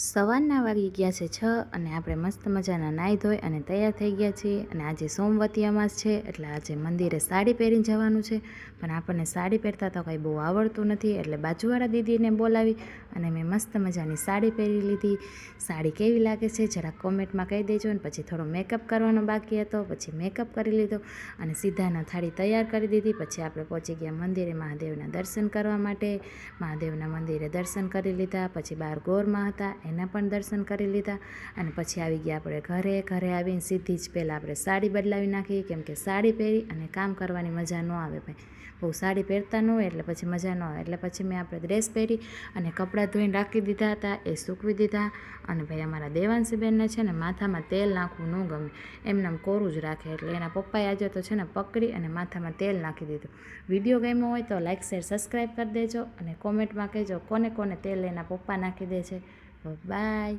સવારના વાગી ગયા છે 6 અને આપણે મસ્ત મજાના નાહી ધોઈ અને તૈયાર થઈ ગયા છીએ અને આજે સોમવતી અમાસ છે એટલે આજે મંદિરે સાડી પહેરીને જવાનું છે પણ આપણને સાડી પહેરતા તો કંઈ બહુ આવડતું નથી એટલે બાજુવાળા દીદીને બોલાવી અને મેં મસ્ત મજાની સાડી પહેરી લીધી। સાડી કેવી લાગે છે જરા કોમેન્ટમાં કહી દેજો અને પછી થોડો મેકઅપ કરવાનો બાકી હતો પછી મેકઅપ કરી લીધો અને સીધાના થાળી તૈયાર કરી દીધી। પછી આપણે પહોંચી ગયા મંદિરે મહાદેવના દર્શન કરવા માટે। મહાદેવના મંદિરે દર્શન કરી લીધા પછી બહાર ગોરમાં હતા એના પણ દર્શન કરી લીધા અને પછી આવી ગયા આપણે ઘરે આવીને સીધી જ પહેલાં આપણે સાડી બદલાવી નાખી કેમ કે સાડી પહેરી અને કામ કરવાની મજા ન આવે ભાઈ બહુ સાડી પહેરતા ન હોય એટલે પછી મજા ન આવે એટલે પછી મેં આપણે ડ્રેસ પહેરી અને કપડાં ધોઈને રાખી દીધા હતા એ સૂકવી દીધા। અને ભાઈ અમારા દેવાંશીબેનને છે ને માથામાં તેલ નાખવું ન ગમે એમનામ કોરું જ રાખે એટલે એના પપ્પાએ આજે તો છે ને પકડી અને માથામાં તેલ નાખી દીધું। વિડીયો ગમ્યો હોય તો લાઇક શેર સબસ્ક્રાઈબ કરી દેજો અને કોમેન્ટમાં કહેજો કોને કોને તેલ એના પપ્પા નાખી દે છે। બાય।